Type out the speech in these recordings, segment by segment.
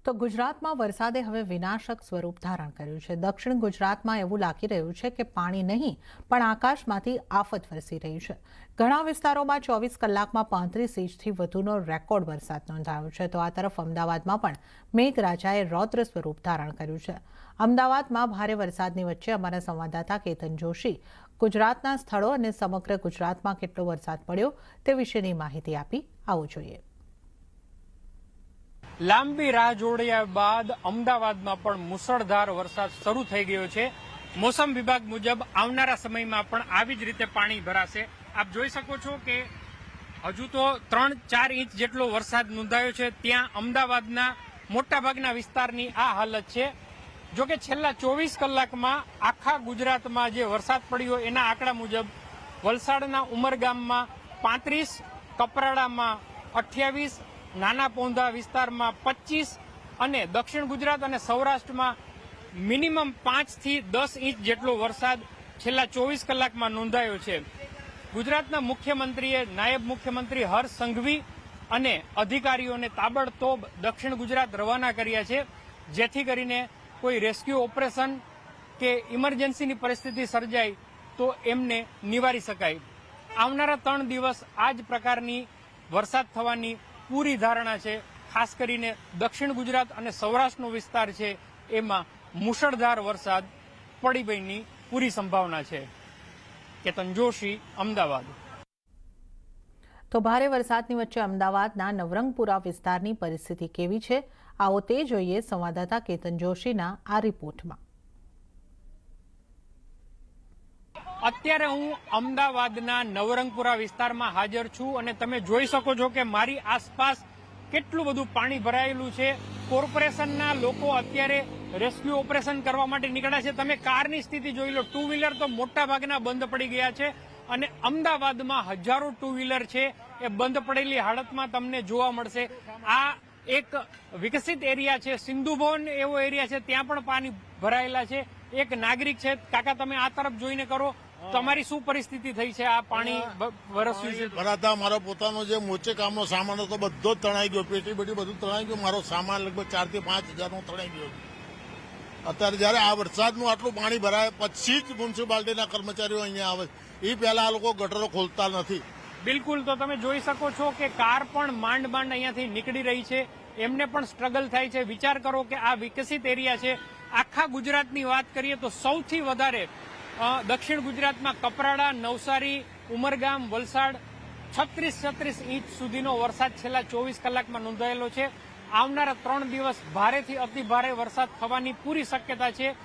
તો ગુજરાતમાં વરસાદે હવે વિનાશક સ્વરૂપ ધારણ કર્યું છે। દક્ષિણ ગુજરાતમાં એવું લાગી રહ્યું છે કે પાણી નહીં પણ આકાશમાંથી આફત વરસી રહી છે। ઘણા વિસ્તારોમાં 24 કલાકમાં 35 ઇંચથી વધુનો રેકોર્ડ વરસાદ નોંધાયો છે। તો આ તરફ અમદાવાદમાં પણ મેઘરાજાએ રૌદ્ર સ્વરૂપ ધારણ કર્યું છે। અમદાવાદમાં ભારે વરસાદની વચ્ચે અમારા સંવાદદાતા કેતન જોશી ગુજરાતના સ્થળો અને સમગ્ર ગુજરાતમાં કેટલો વરસાદ પડ્યો તે વિશેની માહિતી આપી। આવો જોઈએ। લાંબી રાહ જોડ્યા બાદ અમદાવાદમાં પણ મુસળધાર વરસાદ શરૂ થઈ ગયો છે। મોસમ વિભાગ મુજબ આવનારા સમયમાં પણ આવી જ રીતે પાણી ભરાશે। આપ જોઈ શકો છો કે હજુ તો 3-4 ઇંચ જેટલો વરસાદ નોંધાયો છે। ત્યાં અમદાવાદના મોટાભાગના વિસ્તારની આ હાલત છે। જોકે છેલ્લા 24 કલાકમાં આખા ગુજરાતમાં જે વરસાદ પડ્યો એના આંકડા મુજબ વલસાડના ઉમરગામમાં 35, કપરાડામાં 28, નાના પોંધા વિસ્તારમાં 25 અને દક્ષિણ ગુજરાત અને સૌરાષ્ટ્રમાં મિનિમમ 5 થી 10 ઇંચ જેટલો વરસાદ છેલ્લા 24 કલાકમાં નોંધાયો છે। ગુજરાતના મુખ્યમંત્રીએ નાયબ મુખ્યમંત્રી હર્ષ સંઘવી અને અધિકારીઓને તાબડતોબ દક્ષિણ ગુજરાત રવાના કર્યા છે, જેથી કરીને કોઈ રેસ્ક્યુ ઓપરેશન કે ઇમરજન્સીની પરિસ્થિતિ સર્જાય તો એમને નિવારી શકાય। આવનારા 3 દિવસ આ જ પ્રકારની વરસાદ થવાની પૂરી ધારણા છે। ખાસ કરીને દક્ષિણ ગુજરાત અને સૌરાષ્ટ્રનો વિસ્તાર છે એમાં મુશળધાર વરસાદ પડવાની પૂરી સંભાવના છે। કેતન જોશી, અમદાવાદ। તો ભારે વરસાદની વચ્ચે અમદાવાદના નવરંગપુરા વિસ્તારની પરિસ્થિતિ કેવી છે, આવો તે જોઈએ સંવાદદાતા કેતન જોશીના આ રિપોર્ટમાં। અત્યારે હું અમદાવાદના નવરંગપુરા વિસ્તારમાં હાજર છું અને તમે જોઈ શકો છો કે મારી આસપાસ કેટલું બધું પાણી ભરાયેલું છે। કોર્પોરેશનના લોકો અત્યારે રેસ્ક્યુ ઓપરેશન કરવા માટે નીકળ્યા છે। તમે કારની સ્થિતિ જોઈ લો, ટુ વ્હીલર તો મોટા ભાગના બંધ પડી ગયા છે અને અમદાવાદમાં હજારો ટુ વ્હીલર છે એ બંધ પડેલી હાલતમાં તમને જોવા મળશે। આ એક વિકસિત એરિયા છે, સિંધુભવન એવો એરિયા છે, ત્યાં પણ પાણી ભરાયેલા છે। એક નાગરિક છે, કાકા તમે આ તરફ જોઈને કરો, તમારી શું પરિસ્થિતિ થઈ છે? આ પાણી વરસ્યું છે ભરાતા મારો પોતાનો જે મોચે કામનો સામાન હતો બધો જ તણાઈ ગયો, પેટી બેટી બધું તણાઈ ગયું। મારો સામાન લગભગ 4 થી 5 હજારનો તણાઈ ગયો। અત્યારે જયારે આ વરસાદનું આટલું પાણી ભરાય પછી જ મ્યુનિસિપાલિટીના કર્મચારીઓ અહીંયા આવે, એ પહેલા આ લોકો ગટરો ખોલતા નથી। બિલકુલ, તો તમે જોઈ શકો છો કે કાર પણ માંડ અહીંયાથી નીકળી રહી છે, એમને પણ સ્ટ્રગલ થાય છે। વિચાર કરો કે આ વિકસિત એરિયા છે। આખા ગુજરાતની વાત કરીએ તો સૌથી વધારે દક્ષિણ ગુજરાતમાં કપરાડા, નવસારી, ઉમરગામ, વલસાડ 36 ઇંચ સુધીનો વરસાદ છેલ્લા 24 કલાકમાં નોંધાયેલો છે। આવનારા 3 દિવસ ભારેથી અતિ ભારે વરસાદ થવાની પૂરી શક્યતા છે।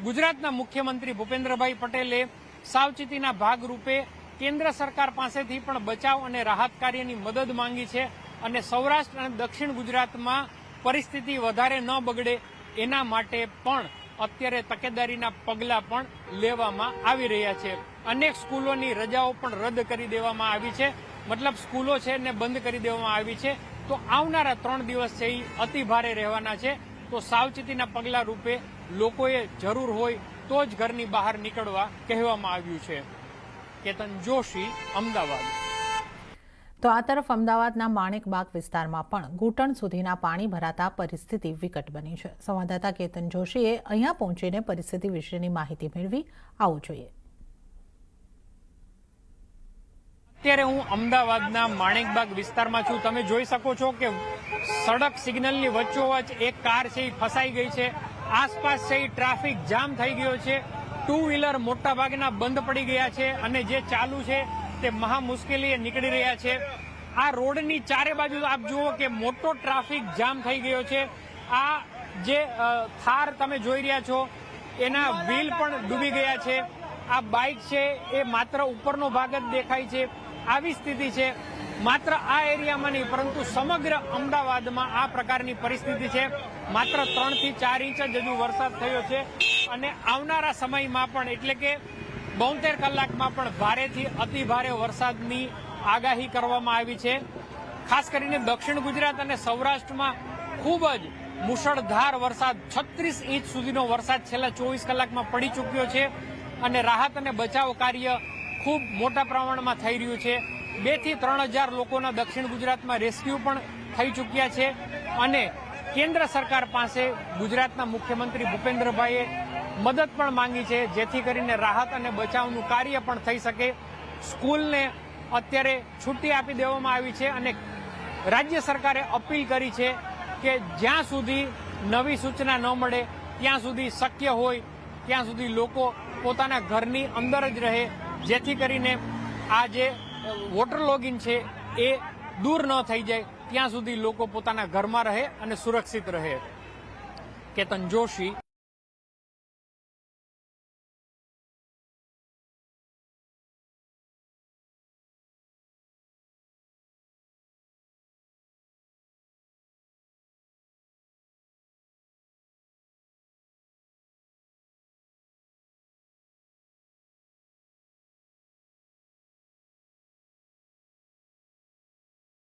ગુજરાતના મુખ્યમંત્રી ભૂપેન્દ્રભાઈ પટેલે સાવચેતીના ભાગરૂપે કેન્દ્ર સરકાર પાસેથી પણ બચાવ અને રાહત કાર્યની મદદ માંગી છે અને સૌરાષ્ટ્ર અને દક્ષિણ ગુજરાતમાં પરિસ્થિતિ વધારે ન બગડે એના માટે પણ અત્યારે તકેદારીના પગલાં પણ લેવામાં આવી રહ્યા છે। અનેક સ્કૂલોની રજાઓ પણ રદ કરી દેવામાં આવી છે, મતલબ સ્કૂલો છે ને બંધ કરી દેવામાં આવી છે। તો આવનારા 3 દિવસ છે એ અતિ ભારે રહેવાના છે। તો સાવચેતીના પગલાં રૂપે લોકોએ જરૂર હોય તો જ ઘરની બહાર નીકળવા કહેવામાં આવ્યું છે। કેતન જોશી, અમદાવાદ। તો આ તરફ અમદાવાદના માણેકબાગ વિસ્તારમાં પણ ઘૂંટણ સુધીના પાણી ભરાતા પરિસ્થિતિ વિકટ બની છે। સંવાદદાતા કેતન જોશીએ અહીંયા પહોંચીને પરિસ્થિતિ વિશેની માહિતી મેળવી। આવું જોઈએ। અત્યારે હું અમદાવાદના માણેકબાગ વિસ્તારમાં છું। તમે જોઈ શકો છો કે સડક સિગ્નલની વચ્ચોવચ્ચ એક કાર છે એ ફસાઈ ગઈ છે। આસપાસ છે એ ટ્રાફિક જામ થઈ ગયો છે। ટુ વ્હીલર મોટા ભાગના બંધ પડી ગયા છે અને જે ચાલુ છે તે મહા મુશ્કેલીએ નીકળી રહ્યા છે। આ રોડની ચારે બાજુ આપ જુઓ કે મોટો ટ્રાફિક જામ થઈ ગયો છે। આ જે થાર તમે જોઈ રહ્યા છો એના વ્હીલ પણ ડૂબી ગયા છે। આ બાઇક છે એ માત્ર ઉપરનો ભાગ જ દેખાય છે, આવી સ્થિતિ છે। માત્ર આ એરિયામાં નહીં પરંતુ સમગ્ર અમદાવાદમાં આ પ્રકારની પરિસ્થિતિ છે। માત્ર 3 થી 4 ઇંચ જ હજુ વરસાદ થયો છે અને આવનારા સમયમાં પણ એટલે કે 72 કલાકમાં પણ ભારેથી અતિ ભારે વરસાદની આગાહી કરવામાં આવી છે। ખાસ કરીને દક્ષિણ ગુજરાત અને સૌરાષ્ટ્રમાં ખૂબ જ મુશળધાર વરસાદ 36 ઇંચ સુધીનો વરસાદ છેલ્લા 24 કલાકમાં પડી ચૂક્યો છે અને રાહત અને બચાવ કાર્ય ખૂબ મોટા પ્રમાણમાં થઈ રહ્યું છે। 2 થી 3 હજાર લોકોના દક્ષિણ ગુજરાતમાં રેસ્ક્યુ પણ થઈ ચૂક્યા છે અને કેન્દ્ર સરકાર પાસે ગુજરાતના મુખ્યમંત્રી ભૂપેન્દ્રભાઈએ મદદ પણ માંગી છે, જેથી કરીને રાહત અને બચાવનું કાર્ય પણ થઈ શકે. સ્કૂલને અત્યારે છુટ્ટી આપી દેવામાં આવી છે અને રાજ્ય સરકારે અપીલ કરી છે કે જ્યાં સુધી નવી સૂચના ન મળે ત્યાં સુધી શક્ય હોય ત્યાં સુધી લોકો પોતાના ઘરની અંદર જ રહે, જેથી કરીને આ જે વોટર લોગિન છે એ દૂર ન થઈ જાય, ત્યાં સુધી લોકો પોતાના ઘરમાં રહે અને સુરક્ષિત રહે. કેતન જોશી,